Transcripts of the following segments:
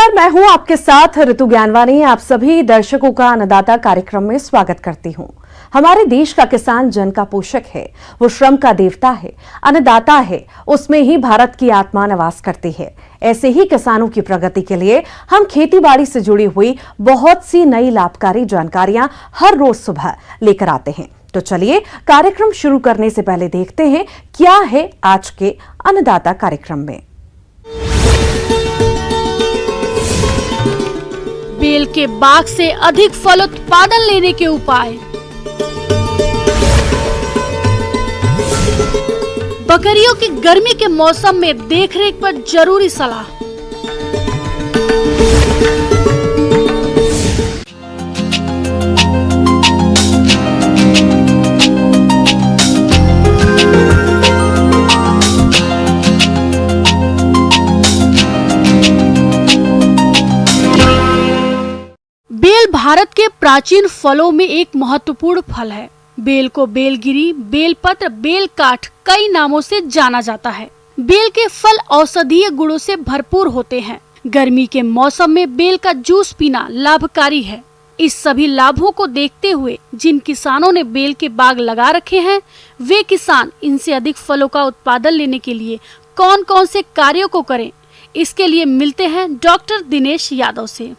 नमस्कार, मैं हूं आपके साथ ऋतु ज्ञानवानी। आप सभी दर्शकों का अन्नदाता कार्यक्रम में स्वागत करती हूं। हमारे देश का किसान जन का पोषक है, वो श्रम का देवता है, अन्नदाता है, उसमें ही भारत की आत्मा निवास करती है। ऐसे ही किसानों की प्रगति के लिए हम खेती बाड़ी से जुड़ी हुई बहुत सी नई लाभकारी जानकारियां हर रोज सुबह लेकर आते हैं। तो चलिए कार्यक्रम शुरू करने से पहले देखते हैं क्या है आज के अन्नदाता कार्यक्रम में। बेल के बाग से अधिक फल उत्पादन लेने के उपाय। बकरियों की गर्मी के मौसम में देखरेख पर जरूरी सलाह। बेल भारत के प्राचीन फलों में एक महत्वपूर्ण फल है। बेल को बेलगिरी, बेलपत्र, बेल काठ कई नामों से जाना जाता है। बेल के फल औषधीय गुणों से भरपूर होते हैं। गर्मी के मौसम में बेल का जूस पीना लाभकारी है। इस सभी लाभों को देखते हुए जिन किसानों ने बेल के बाग लगा रखे हैं, वे किसान इनसे अधिक फलों का उत्पादन लेने के लिए कौन कौन से कार्यों को करें, इसके लिए मिलते हैं डॉक्टर दिनेश यादव से।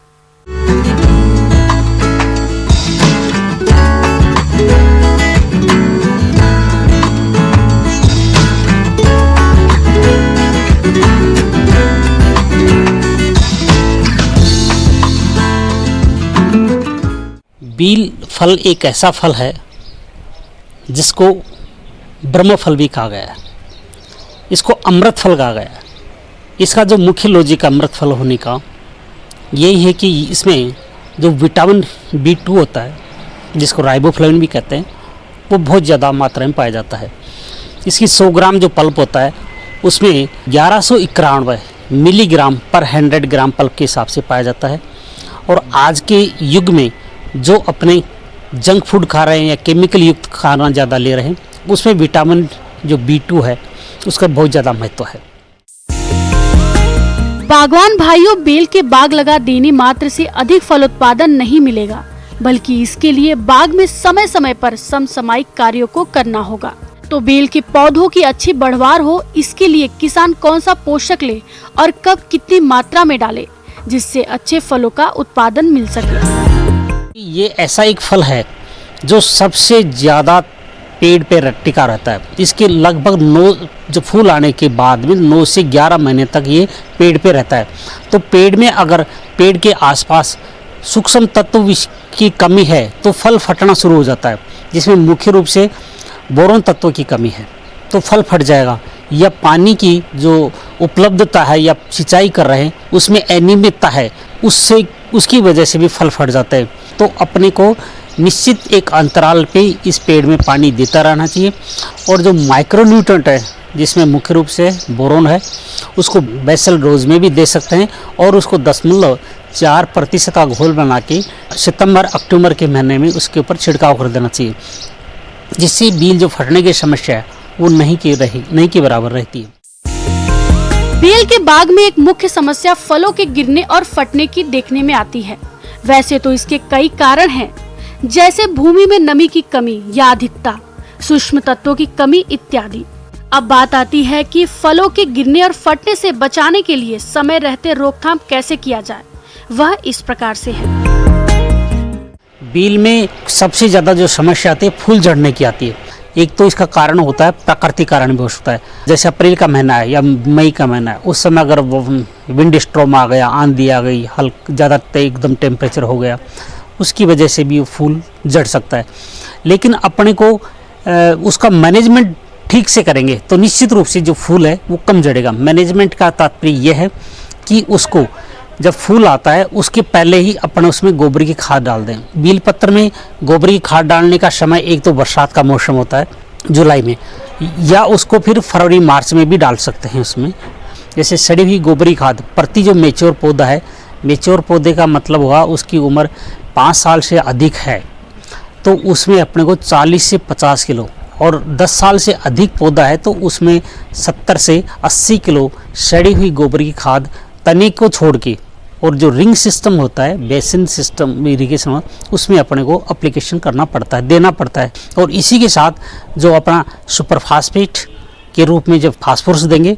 बेल फल एक ऐसा फल है जिसको ब्रह्म फल भी कहा गया है, इसको अमृत फल कहा गया है। इसका जो मुख्य लॉजिक अमृत फल होने का यही है कि इसमें जो विटामिन B2 होता है, जिसको राइबोफ्लेविन भी कहते हैं, वो बहुत ज़्यादा मात्रा में पाया जाता है। इसकी 100 ग्राम जो पल्प होता है उसमें 1191 मिलीग्राम पर 100 ग्राम पल्प के हिसाब से पाया जाता है। और आज के युग में जो अपने जंक फूड खा रहे हैं या केमिकल युक्त खाना ज़्यादा ले रहे हैं, उसमें विटामिन जो B2 है उसका बहुत ज़्यादा महत्व है। बागवान भाइयों, बेल के बाग लगा देने मात्र से अधिक फल उत्पादन नहीं मिलेगा, बल्कि इसके लिए बाग में समय समय पर समसामयिक कार्यों को करना होगा। तो बेल के पौधों की अच्छी बढ़वार हो, इसके लिए किसान कौन सा पोषक ले और कब कितनी मात्रा में डाले, जिससे अच्छे फलों का उत्पादन मिल सके। ये ऐसा एक फल है जो सबसे ज़्यादा पेड़ पे टिका रहता है। इसके लगभग 9 जो फूल आने के बाद में 9 से 11 महीने तक ये पेड़ पे रहता है। तो पेड़ में अगर पेड़ के आसपास सूक्ष्म तत्व की कमी है तो फल फटना शुरू हो जाता है, जिसमें मुख्य रूप से बोरोन तत्व की कमी है तो फल फट जाएगा। या पानी की जो उपलब्धता है या सिंचाई कर रहे हैं उसमें अनियमितता है, उससे उसकी वजह से भी फल फट जाता है। तो अपने को निश्चित एक अंतराल पे इस पेड़ में पानी देता रहना चाहिए। और जो माइक्रोन्यूट्रेंट है जिसमें मुख्य रूप से बोरोन है, उसको बेसल डोज में भी दे सकते हैं और उसको 0.4% का घोल बना के सितंबर अक्टूबर के महीने में उसके ऊपर छिड़काव कर देना चाहिए, जिससे बेल जो फटने की समस्या है वो नहीं के बराबर रहती है। बेल के बाग में एक मुख्य समस्या फलों के गिरने और फटने की देखने में आती है। वैसे तो इसके कई कारण हैं, जैसे भूमि में नमी की कमी या अधिकता, सूक्ष्म तत्वों की कमी इत्यादि। अब बात आती है कि फलों के गिरने और फटने से बचाने के लिए समय रहते रोकथाम कैसे किया जाए। वह इस प्रकार से है। बेल में सबसे ज्यादा जो समस्या आती है फूल झड़ने की आती है। एक तो इसका कारण होता है प्राकृतिक कारण भी हो सकता है, जैसे अप्रैल का महीना है या मई का महीना है, उस समय अगर विंड स्ट्रॉम आ गया, आंधी आ गई, ज़्यादा एकदम टेम्परेचर हो गया, उसकी वजह से भी फूल झड़ सकता है। लेकिन अपने को उसका मैनेजमेंट ठीक से करेंगे तो निश्चित रूप से जो फूल है वो कम झड़ेगा। मैनेजमेंट का तात्पर्य यह है कि उसको जब फूल आता है उसके पहले ही अपन उसमें गोबर की खाद डाल दें। बेल पत्र में गोबर की खाद डालने का समय एक तो बरसात का मौसम होता है जुलाई में, या उसको फिर फरवरी मार्च में भी डाल सकते हैं। उसमें जैसे सड़ी हुई गोबरी खाद प्रति जो मेच्योर पौधा है, मेच्योर पौधे का मतलब हुआ उसकी उम्र 5 साल से अधिक है, तो उसमें अपने को 40 से 50 किलो, और 10 साल से अधिक पौधा है तो उसमें 70 से 80 किलो सड़ी हुई गोबर की खाद तने को छोड़ के और जो रिंग सिस्टम होता है, बेसिन सिस्टम इरिगेशन, उसमें अपने को एप्लीकेशन करना पड़ता है, देना पड़ता है। और इसी के साथ जो अपना सुपर फास्फेट के रूप में जब फास्फोरस देंगे,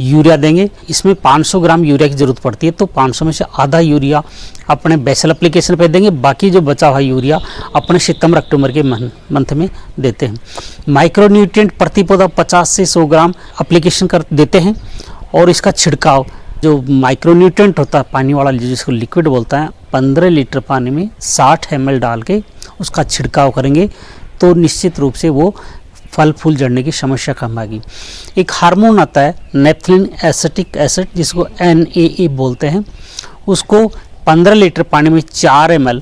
यूरिया देंगे, इसमें 500 ग्राम यूरिया की ज़रूरत पड़ती है, तो 500 में से आधा यूरिया अपने बेसल एप्लीकेशन पे देंगे, बाकी जो बचा हुआ यूरिया अपने सितंबर अक्टूबर के मंथ में देते हैं। माइक्रोन्यूट्रिएंट प्रति पौधा 50 से 100 ग्राम एप्लीकेशन कर देते हैं। और इसका छिड़काव जो माइक्रोन्यूट्रिएंट होता है पानी वाला, जिसको लिक्विड बोलता है, 15 लीटर पानी में 60 ml डाल के उसका छिड़काव करेंगे तो निश्चित रूप से वो फल फूल झड़ने की समस्या कम आएगी। एक हार्मोन आता है नेफ्थलिन एसिटिक एसिड, जिसको NAA बोलते हैं, उसको 15 लीटर पानी में 4 ml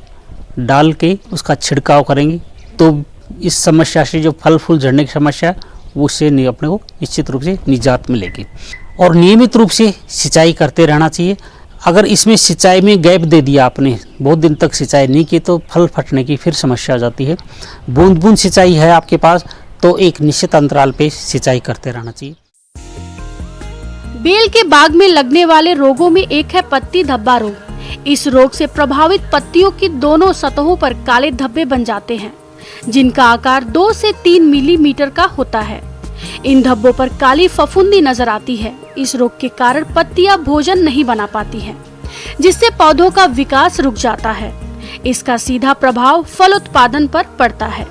डाल के उसका छिड़काव करेंगे तो इस समस्या से, जो फल फूल झड़ने की समस्या है, उससे अपने को निश्चित रूप से निजात मिलेगी। और नियमित रूप से सिंचाई करते रहना चाहिए। अगर इसमें सिंचाई में गैप दे दिया आपने, बहुत दिन तक सिंचाई नहीं की, तो फल फटने की फिर समस्या आ जाती है। बूंद बूंद सिंचाई है आपके पास तो एक निश्चित अंतराल पे सिंचाई करते रहना चाहिए। बेल के बाग में लगने वाले रोगों में एक है पत्ती धब्बा रोग। इस रोग से प्रभावित पत्तियों की दोनों सतहों पर काले धब्बे बन जाते हैं, जिनका आकार 2 से 3 मिलीमीटर का होता है। इन धब्बों पर काली फफूंदी नजर आती है। इस रोग के कारण पत्तियां भोजन नहीं बना पाती हैं, जिससे पौधों का विकास रुक जाता है। इसका सीधा प्रभाव फल उत्पादन पर पड़ता है।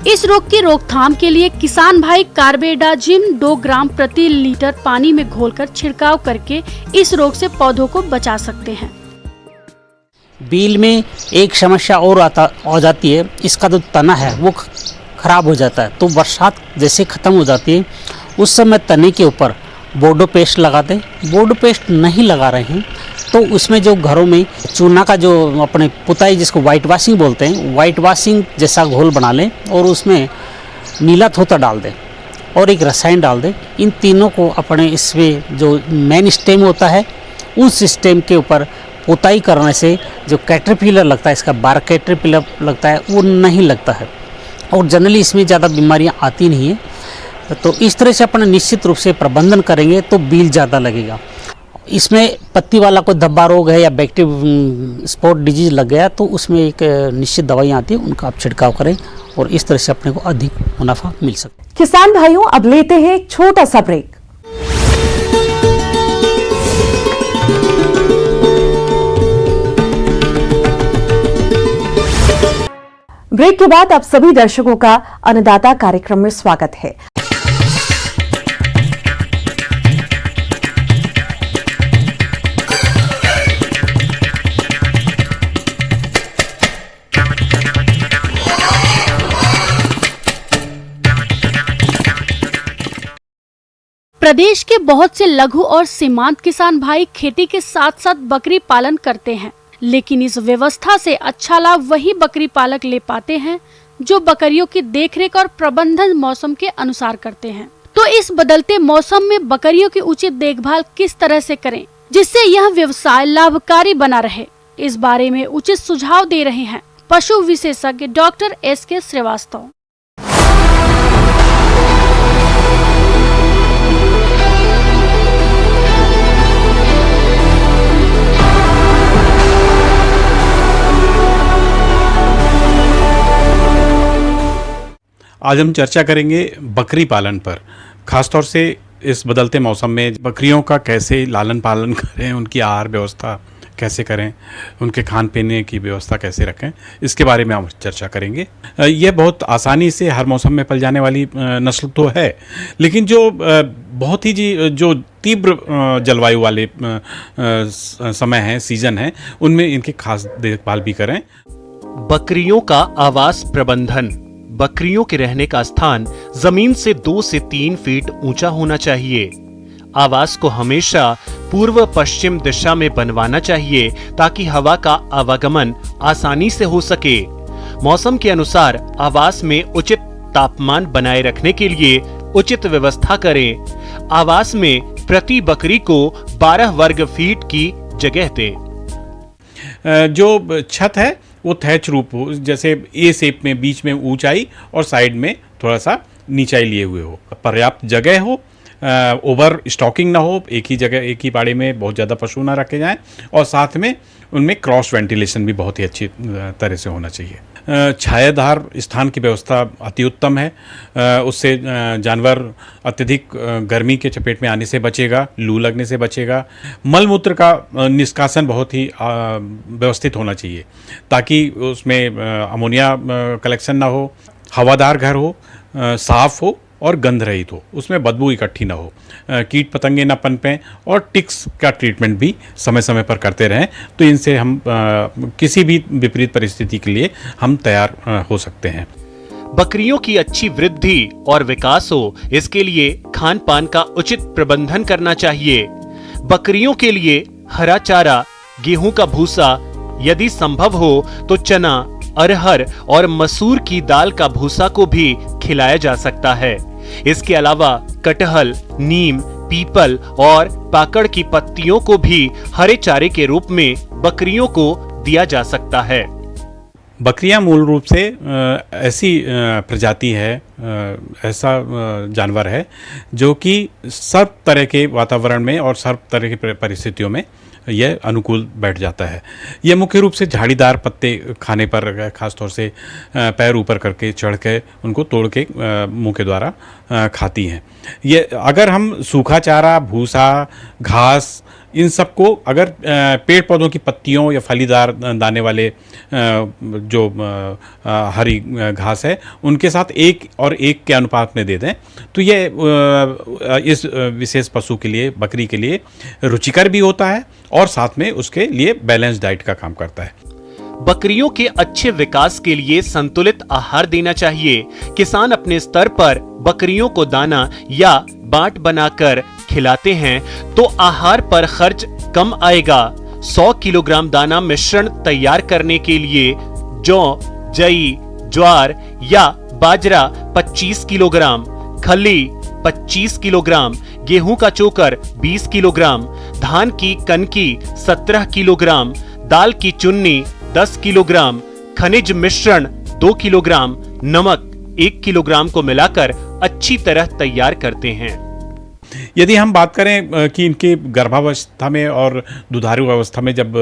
इस रोग की रोकथाम के लिए किसान भाई कार्बेडाजिम 2 ग्राम प्रति लीटर पानी में घोलकर छिड़काव करके इस रोग से पौधों को बचा सकते हैं। बेल में एक समस्या और आ जाती है, इसका जो तना है वो खराब हो जाता है। तो बरसात जैसे ख़त्म हो जाती है उस समय तने के ऊपर बोर्डो पेस्ट लगाते हैं। बोर्डो पेस्ट नहीं लगा रहे हैं तो उसमें जो घरों में चूना का जो अपने पुताई, जिसको वाइट वॉशिंग बोलते हैं, वाइट वॉशिंग जैसा घोल बना लें और उसमें नीला थोथा डाल दें और एक रसायन डाल दें। इन तीनों को अपने इसमें जो मेन स्टेम होता है उस स्टेम के ऊपर पुताई करने से जो कैटरपिलर लगता है, इसका बार कैटरपिलर लगता है, वो नहीं लगता है और जनरली इसमें ज़्यादा बीमारियां आती नहीं है। तो इस तरह से अपना निश्चित रूप से प्रबंधन करेंगे तो बील ज़्यादा लगेगा। इसमें पत्ती वाला कोई धब्बा रोग है या बैक्टीरिया स्पॉट डिजीज लग गया तो उसमें एक निश्चित दवाइयाँ आती है, उनका आप छिड़काव करें और इस तरह से अपने को अधिक मुनाफा मिल सकता है। किसान भाइयों, अब लेते हैं एक छोटा सा ब्रेक। ब्रेक के बाद आप सभी दर्शकों का अन्नदाता कार्यक्रम में स्वागत है। प्रदेश के बहुत से लघु और सीमांत किसान भाई खेती के साथ साथ बकरी पालन करते हैं, लेकिन इस व्यवस्था से अच्छा लाभ वही बकरी पालक ले पाते हैं जो बकरियों की देखरेख और प्रबंधन मौसम के अनुसार करते हैं। तो इस बदलते मौसम में बकरियों की उचित देखभाल किस तरह से करें जिससे यह व्यवसाय लाभकारी बना रहे, इस बारे में उचित सुझाव दे रहे हैं पशु विशेषज्ञ डॉक्टर SK श्रीवास्तव। आज हम चर्चा करेंगे बकरी पालन पर, ख़ासतौर से इस बदलते मौसम में बकरियों का कैसे लालन पालन करें, उनकी आहार व्यवस्था कैसे करें, उनके खान पीने की व्यवस्था कैसे रखें, इसके बारे में हम चर्चा करेंगे। यह बहुत आसानी से हर मौसम में पल जाने वाली नस्ल तो है, लेकिन जो बहुत ही जो तीव्र जलवायु वाले समय है, सीजन है, उनमें इनकी खास देखभाल भी करें। बकरियों का आवास प्रबंधन। बकरियों के रहने का स्थान जमीन से 2 से 3 फीट ऊंचा होना चाहिए। आवास को हमेशा पूर्व पश्चिम दिशा में बनवाना चाहिए ताकि हवा का आवागमन आसानी से हो सके। मौसम के अनुसार आवास में उचित तापमान बनाए रखने के लिए उचित व्यवस्था करें। आवास में प्रति बकरी को 12 वर्ग फीट की जगह दें। जो छत है वो थैच रूप हो, जैसे ए शेप में, बीच में ऊंचाई और साइड में थोड़ा सा नीचाई लिए हुए हो, पर्याप्त जगह हो, ओवर स्टॉकिंग ना हो, एक ही जगह एक ही बाड़े में बहुत ज़्यादा पशु ना रखे जाएं, और साथ में उनमें क्रॉस वेंटिलेशन भी बहुत ही अच्छी तरह से होना चाहिए। छायादार स्थान की व्यवस्था अति उत्तम है, उससे जानवर अत्यधिक गर्मी के चपेट में आने से बचेगा, लू लगने से बचेगा। मल मूत्र का निष्कासन बहुत ही व्यवस्थित होना चाहिए ताकि उसमें अमोनिया कलेक्शन ना हो, हवादार घर हो, साफ हो और गंध रहित हो, उसमें बदबू इकट्ठी ना हो, कीट पतंगे ना पनपें, और टिक्स का ट्रीटमेंट भी समय समय पर करते रहें। तो इनसे हम किसी भी विपरीत परिस्थिति के लिए हम तैयार हो सकते हैं। बकरियों की अच्छी वृद्धि और विकास हो, इसके लिए खान पान का उचित प्रबंधन करना चाहिए। बकरियों के लिए हरा चारा, गेहूं का भूसा, यदि संभव हो तो चना, अरहर और मसूर की दाल का भूसा को भी खिलाया जा सकता है। इसके अलावा कटहल, नीम, पीपल और पाकड़ की पत्तियों को भी हरे चारे के रूप में बकरियों को दिया जा सकता है। बकरियां मूल रूप से ऐसी प्रजाति है, ऐसा जानवर है जो कि सब तरह के वातावरण में और सब तरह की परिस्थितियों में यह अनुकूल बैठ जाता है। यह मुख्य रूप से झाड़ीदार पत्ते खाने पर, खासतौर से पैर ऊपर करके चढ़ के उनको तोड़ के मुंह के द्वारा खाती हैं। ये अगर हम सूखा चारा, भूसा, घास, इन सबको अगर पेड़ पौधों की पत्तियों या फलीदार दाने वाले जो हरी घास है उनके साथ 1 और 1 के अनुपात में दे दें तो ये इस विशेष पशु के लिए, बकरी के लिए रुचिकर भी होता है और साथ में उसके लिए बैलेंस डाइट का काम करता है। बकरियों के अच्छे विकास के लिए संतुलित आहार देना चाहिए। किसान अपने स्तर पर बकरियों को दाना या बाट बनाकर खिलाते हैं तो आहार पर खर्च कम आएगा। 100 किलोग्राम दाना मिश्रण तैयार करने के लिए जौ, जई, ज्वार या बाजरा 25 किलोग्राम, खली 25 किलोग्राम, गेहूं का चोकर 20 किलोग्राम, धान की कनकी 17 किलोग्राम, दाल की चुन्नी 10 किलोग्राम, खनिज मिश्रण 2 किलोग्राम, नमक 1 किलोग्राम को मिलाकर अच्छी तरह तैयार करते हैं। यदि हम बात करें कि इनके गर्भावस्था में और दुधारू अवस्था में जब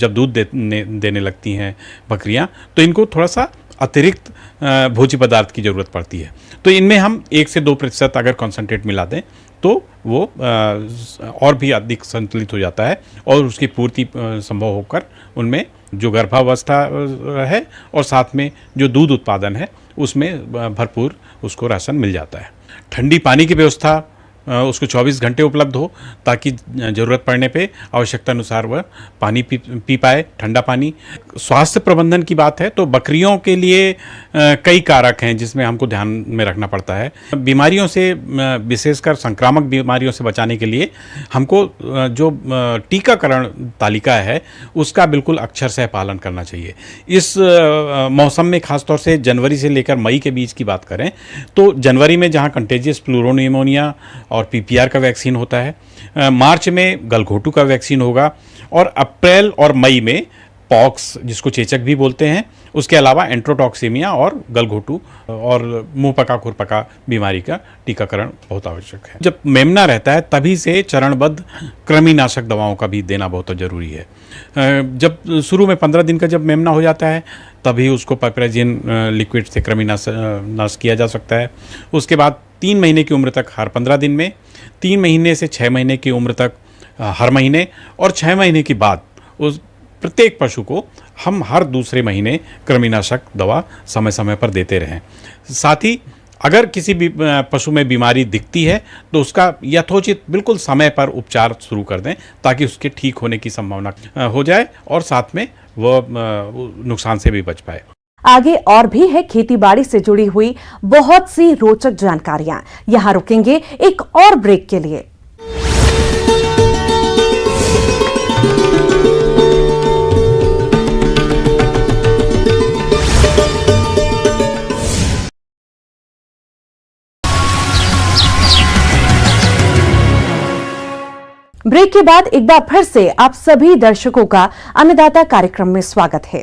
दूध देने लगती हैं बकरियां, तो इनको थोड़ा सा अतिरिक्त भोज्य पदार्थ की ज़रूरत पड़ती है। तो इनमें हम 1 से 2% अगर कॉन्सेंट्रेट मिला दें तो वो और भी अधिक संतुलित हो जाता है और उसकी पूर्ति संभव होकर उनमें जो गर्भावस्था है और साथ में जो दूध उत्पादन है उसमें भरपूर उसको राशन मिल जाता है। ठंडी पानी की व्यवस्था उसको 24 घंटे उपलब्ध हो ताकि ज़रूरत पड़ने पे आवश्यकता अनुसार वह पानी पी पाए, ठंडा पानी। स्वास्थ्य प्रबंधन की बात है तो बकरियों के लिए कई कारक हैं जिसमें हमको ध्यान में रखना पड़ता है। बीमारियों से, विशेषकर संक्रामक बीमारियों से बचाने के लिए हमको जो टीकाकरण तालिका है उसका बिल्कुल अक्षरशः पालन करना चाहिए। इस मौसम में खासतौर से जनवरी से लेकर मई के बीच की बात करें तो जनवरी में जहाँ कंटेजियस प्लूरोनिमोनिया और पीपीआर का वैक्सीन होता है, मार्च में गलघोटू का वैक्सीन होगा और अप्रैल और मई में पॉक्स जिसको चेचक भी बोलते हैं, उसके अलावा एंट्रोटॉक्सीमिया और गलघोटू और मुंह पका खुरपका बीमारी का टीकाकरण बहुत आवश्यक है। जब मेमना रहता है तभी से चरणबद्ध कृमिनाशक दवाओं का भी देना बहुत जरूरी है। जब शुरू में 15 दिन का जब मेमना हो जाता है तभी उसको पाइपराजिन लिक्विड से कृमिनाश किया जा सकता है। उसके बाद 3 महीने की उम्र तक हर 15 दिन में, 3 महीने से 6 महीने की उम्र तक हर महीने और 6 महीने के बाद उस प्रत्येक पशु को हम हर दूसरे महीने कृमिनाशक दवा समय समय पर देते रहें। साथ ही अगर किसी भी पशु में बीमारी दिखती है तो उसका यथोचित बिल्कुल समय पर उपचार शुरू कर दें ताकि उसके ठीक होने की संभावना हो जाए और साथ में वह नुकसान से भी बच पाए। आगे और भी है खेती बाड़ी से जुड़ी हुई बहुत सी रोचक जानकारियां। यहां रुकेंगे एक और ब्रेक के लिए। ब्रेक के बाद एक बार फिर से आप सभी दर्शकों का अन्नदाता कार्यक्रम में स्वागत है।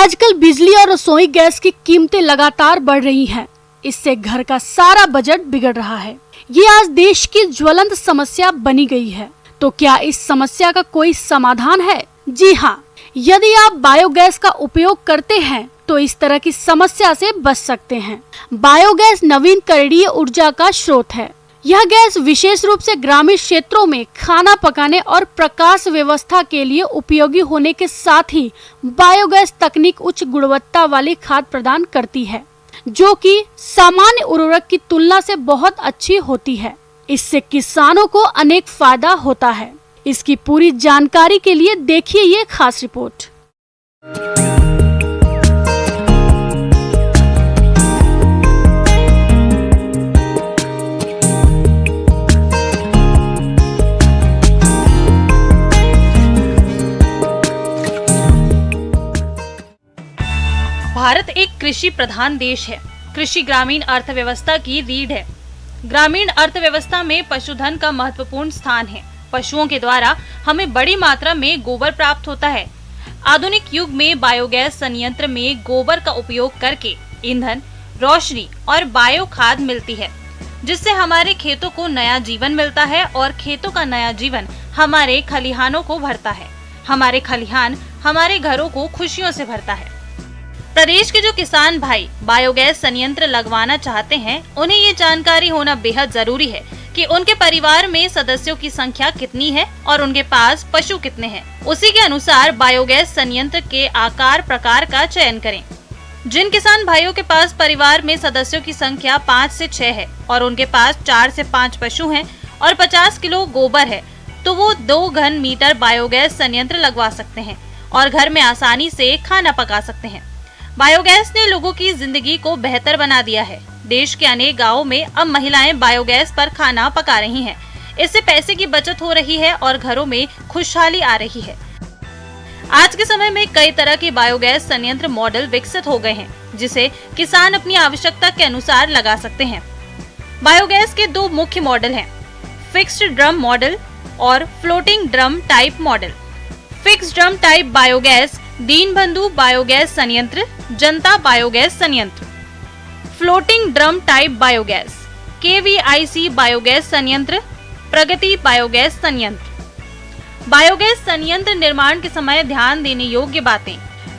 आजकल बिजली और रसोई गैस की कीमतें लगातार बढ़ रही हैं। इससे घर का सारा बजट बिगड़ रहा है। ये आज देश की ज्वलंत समस्या बनी गई है। तो क्या इस समस्या का कोई समाधान है? जी हाँ, यदि आप बायोगैस का उपयोग करते हैं तो इस तरह की समस्या से बच सकते हैं। बायोगैस नवीकरणीय ऊर्जा का स्रोत है। यह गैस विशेष रूप से ग्रामीण क्षेत्रों में खाना पकाने और प्रकाश व्यवस्था के लिए उपयोगी होने के साथ ही बायोगैस तकनीक उच्च गुणवत्ता वाली खाद प्रदान करती है, जो कि सामान्य उर्वरक की तुलना से बहुत अच्छी होती है। इससे किसानों को अनेक फायदा होता है। इसकी पूरी जानकारी के लिए देखिए ये खास रिपोर्ट। भारत एक कृषि प्रधान देश है। कृषि ग्रामीण अर्थव्यवस्था की रीढ़ है। ग्रामीण अर्थव्यवस्था में पशुधन का महत्वपूर्ण स्थान है। पशुओं के द्वारा हमें बड़ी मात्रा में गोबर प्राप्त होता है। आधुनिक युग में बायोगैस संयंत्र में गोबर का उपयोग करके ईंधन, रोशनी और बायो खाद मिलती है, जिससे हमारे खेतों को नया जीवन मिलता है और खेतों का नया जीवन हमारे खलिहानों को भरता है। हमारे खलिहान हमारे घरों को खुशियों से भरता है। प्रदेश के जो किसान भाई बायोगैस संयंत्र लगवाना चाहते हैं, उन्हें ये जानकारी होना बेहद जरूरी है कि उनके परिवार में सदस्यों की संख्या कितनी है और उनके पास पशु कितने हैं। उसी के अनुसार बायोगैस संयंत्र के आकार प्रकार का चयन करें। जिन किसान भाइयों के पास परिवार में सदस्यों की संख्या 5 से 6 है और उनके पास 4 से 5 पशु हैं और 50 किलो गोबर है, तो वो 2 घन मीटर बायोगैस संयंत्र लगवा सकते हैं और घर में आसानी से खाना पका सकते हैं। बायोगैस ने लोगों की जिंदगी को बेहतर बना दिया है। देश के अनेक गांवों में अब महिलाएं बायोगैस पर खाना पका रही हैं। इससे पैसे की बचत हो रही है और घरों में खुशहाली आ रही है। आज के समय में कई तरह के बायोगैस संयंत्र मॉडल विकसित हो गए हैं, जिसे किसान अपनी आवश्यकता के अनुसार लगा सकते हैं। बायोगैस के 2 मुख्य मॉडल हैं, फिक्स्ड ड्रम मॉडल और floating drum type model. Fixed drum type biogas Deenbandhu biogas संयंत्र, जनता बायोगैस संयंत्र। Floating drum type biogas KVIC biogas संयंत्र, प्रगति बायोगैस संयंत्र। बायोगैस संयंत्र निर्माण के समय ध्यान देने योग्य बातें: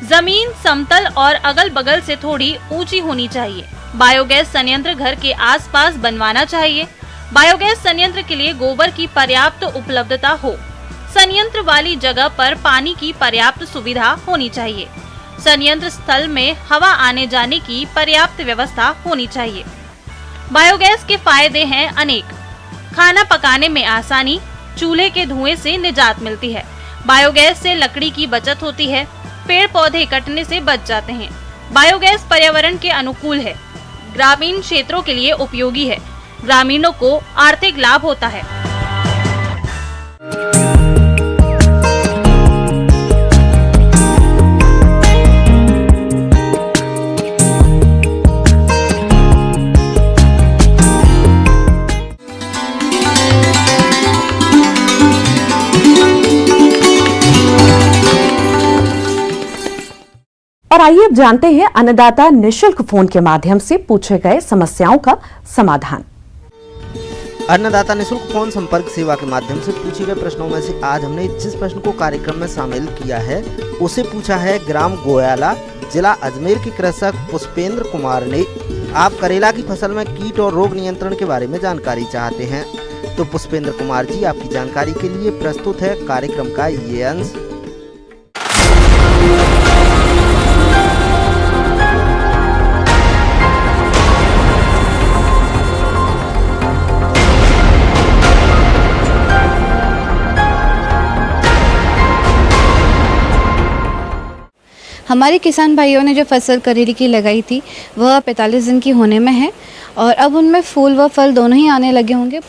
जमीन समतल और अगल बगल से थोड़ी ऊंची होनी चाहिए। बायोगैस संयंत्र घर के आसपास बनवाना चाहिए। बायोगैस संयंत्र के लिए गोबर की पर्याप्त उपलब्धता हो। संयंत्र वाली जगह पर पानी की पर्याप्त सुविधा होनी चाहिए। संयंत्र स्थल में हवा आने जाने की पर्याप्त व्यवस्था होनी चाहिए। बायोगैस के फायदे हैं अनेक। खाना पकाने में आसानी, चूल्हे के धुएं से निजात मिलती है। बायोगैस से लकड़ी की बचत होती है। पेड़ पौधे कटने से बच जाते हैं। बायोगैस पर्यावरण के अनुकूल है। ग्रामीण क्षेत्रों के लिए उपयोगी है। ग्रामीणों को आर्थिक लाभ होता है। और आइए अब जानते हैं अन्नदाता निशुल्क फोन के माध्यम से पूछे गए समस्याओं का समाधान। अन्नदाता निशुल्क फोन संपर्क सेवा के माध्यम से पूछे गए प्रश्नों में से आज हमने जिस प्रश्न को कार्यक्रम में शामिल किया है उसे पूछा है ग्राम गोयाला, जिला अजमेर के कृषक पुष्पेंद्र कुमार ने। आप करेला की फसल में कीट और रोग नियंत्रण के बारे में जानकारी चाहते हैं, तो पुष्पेंद्र कुमार जी आपकी जानकारी के लिए प्रस्तुत है कार्यक्रम का ये अंश। हमारे किसान भाइयों ने जो फसल करेले की लगाई थी वह 45 दिन की होने में है और अब उनमें फूल व फल दोनों ही आने लगे होंगे।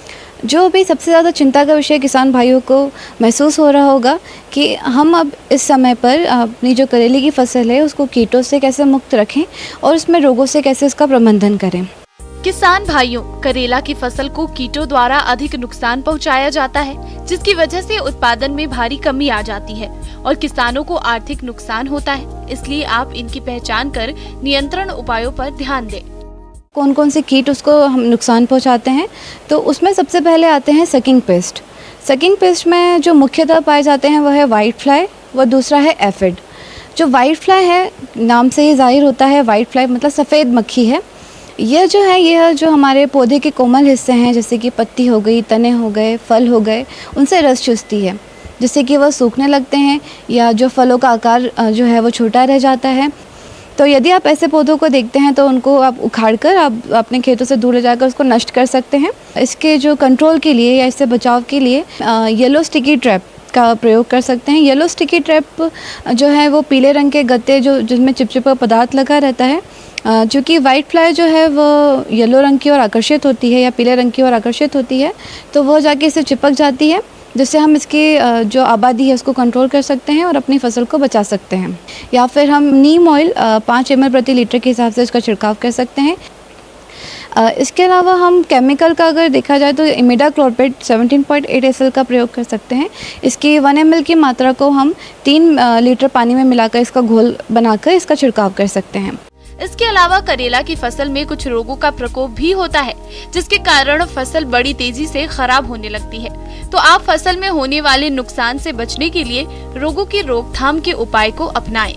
जो भी सबसे ज़्यादा चिंता का विषय किसान भाइयों को महसूस हो रहा होगा कि हम अब इस समय पर अपनी जो करेले की फसल है उसको कीटों से कैसे मुक्त रखें और उसमें रोगों से कैसे उसका प्रबंधन करें। किसान भाइयों, करेला की फसल को कीटों द्वारा अधिक नुकसान पहुंचाया जाता है, जिसकी वजह से उत्पादन में भारी कमी आ जाती है और किसानों को आर्थिक नुकसान होता है। इसलिए आप इनकी पहचान कर नियंत्रण उपायों पर ध्यान दें। कौन कौन से कीट उसको हम नुकसान पहुंचाते हैं, तो उसमें सबसे पहले आते हैं सकिंग पेस्ट। सकिंग पेस्ट में जो मुख्यतः पाए जाते हैं वह है वाइट फ्लाई व दूसरा है एफिड। जो वाइट फ्लाई है, नाम से ही जाहिर होता है, वाइट फ्लाई मतलब सफ़ेद मक्खी है। यह जो हमारे पौधे के कोमल हिस्से हैं, जैसे कि पत्ती हो गई, तने हो गए, फल हो गए, उनसे रस चूसती है, जिससे कि वह सूखने लगते हैं या जो फलों का आकार जो है वो छोटा रह जाता है। तो यदि आप ऐसे पौधों को देखते हैं तो उनको आप उखाड़कर आप अपने खेतों से दूर ले जाकर उसको नष्ट कर सकते हैं। इसके जो कंट्रोल के लिए या इससे बचाव के लिए येलो स्टिकी ट्रैप का प्रयोग कर सकते हैं। येलो स्टिकी ट्रैप जो है वो पीले रंग के गत्ते जिसमें चिपचिपा पदार्थ लगा रहता है, चूँकि वाइट फ्लाई जो है वो येलो रंग की ओर आकर्षित होती है या पीले रंग की ओर आकर्षित होती है, तो वह जाके इसे चिपक जाती है, जिससे हम इसकी जो आबादी है उसको कंट्रोल कर सकते हैं और अपनी फसल को बचा सकते हैं। या फिर हम नीम ऑयल 5 ml प्रति लीटर के हिसाब से इसका छिड़काव कर सकते हैं। इसके अलावा हम केमिकल का अगर देखा जाए तो इमिडाक्लोरपिड 17.8 SL का प्रयोग कर सकते हैं। इसकी 1 ml की मात्रा को हम 3 लीटर पानी में मिलाकर इसका घोल बनाकर इसका छिड़काव कर सकते हैं। इसके अलावा करेला की फसल में कुछ रोगों का प्रकोप भी होता है, जिसके कारण फसल बड़ी तेजी से खराब होने लगती है। तो आप फसल में होने वाले नुकसान से बचने के लिए रोगों की रोकथाम के उपाय को अपनाएं।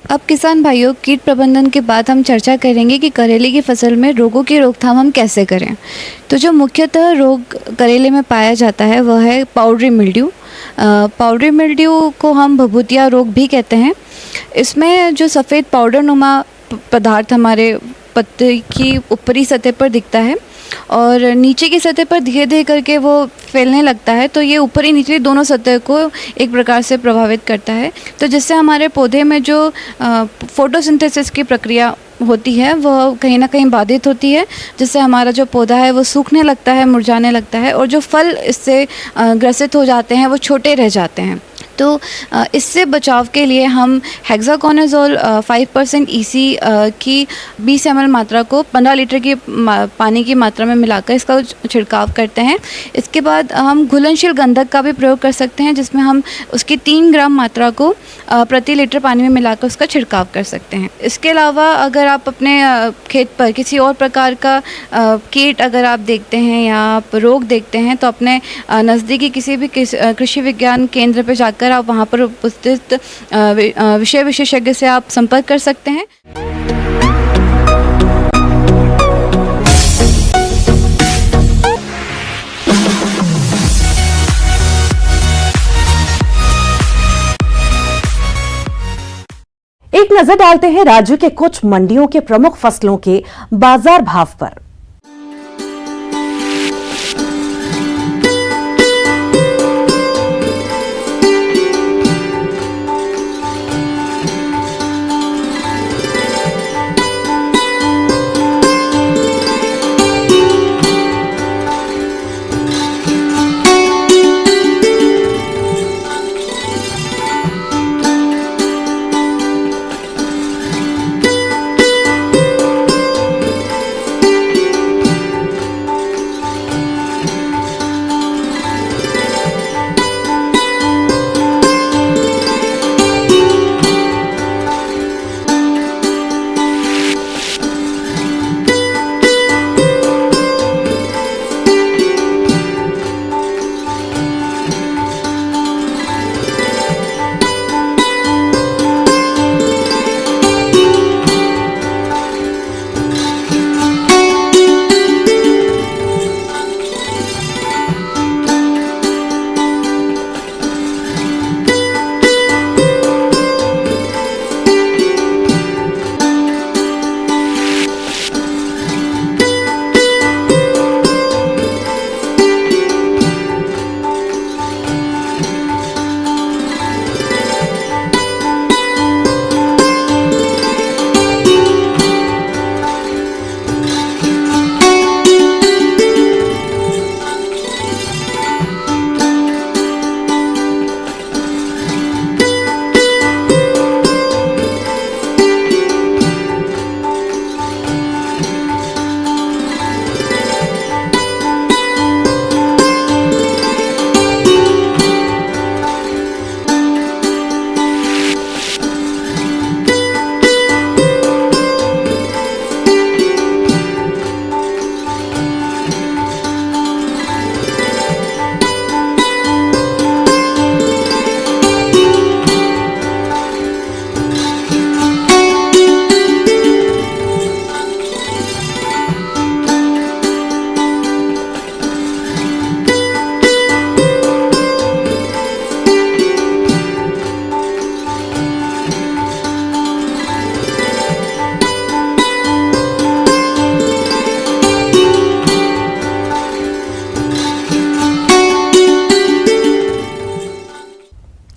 अब किसान भाइयों, कीट प्रबंधन के बाद हम चर्चा करेंगे कि करेले की फसल में रोगों की रोकथाम हम कैसे करें। तो जो मुख्यतः रोग करेले में पाया जाता है वह है पाउडरी मिल्ड्यू। पाउडरी मिल्ड्यू को हम भभूतिया रोग भी कहते हैं। इसमें जो सफ़ेद पाउडर नुमा पदार्थ हमारे पत्ते की ऊपरी सतह पर दिखता है और नीचे की सतह पर धीरे धीरे करके वो फैलने लगता है, तो ये ऊपरी नीचे दोनों सतह को एक प्रकार से प्रभावित करता है। तो जिससे हमारे पौधे में जो फोटोसिंथेसिस की प्रक्रिया होती है वह कहीं ना कहीं बाधित होती है, जिससे हमारा जो पौधा है वो सूखने लगता है, मुरझाने लगता है और जो फल इससे ग्रसित हो जाते हैं वो छोटे रह जाते हैं। तो इससे बचाव के लिए हम हेक्साकोनाज़ोल 5% EC की 20 ml मात्रा को 15 लीटर की पानी की मात्रा में मिलाकर इसका छिड़काव करते हैं। इसके बाद हम घुलनशील गंधक का भी प्रयोग कर सकते हैं, जिसमें हम उसकी 3 ग्राम मात्रा को प्रति लीटर पानी में मिलाकर उसका छिड़काव कर सकते हैं। इसके अलावा अगर आप अपने खेत पर किसी और प्रकार का कीट अगर आप देखते हैं या आप रोग देखते हैं, तो अपने नज़दीकी किसी भी कृषि विज्ञान केंद्र पर जाकर आप वहाँ पर उपस्थित विषय विशेषज्ञ से आप संपर्क कर सकते हैं। एक नजर डालते हैं राज्य के कुछ मंडियों के प्रमुख फसलों के बाजार भाव पर।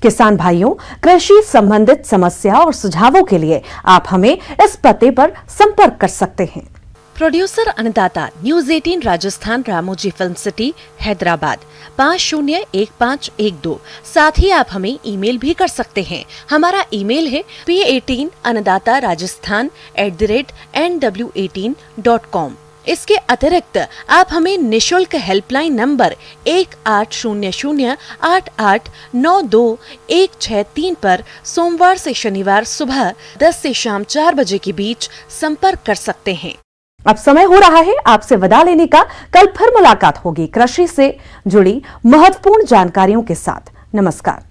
किसान भाइयों, कृषि संबंधित समस्या और सुझावों के लिए आप हमें इस पते पर संपर्क कर सकते हैं। प्रोड्यूसर अन्नदाता news 18 Rajasthan, Ramoji film city, Hyderabad 501512। साथ ही आप हमें ईमेल भी कर सकते हैं। हमारा ईमेल है p18annadatarajasthan@nw18.com। इसके अतिरिक्त आप हमें निशुल्क हेल्पलाइन नंबर 1800889216 पर सोमवार से शनिवार सुबह 10 से शाम 4 बजे के बीच संपर्क कर सकते हैं। अब समय हो रहा है आपसे विदा लेने का। कल फिर मुलाकात होगी कृषि से जुड़ी महत्वपूर्ण जानकारियों के साथ। नमस्कार।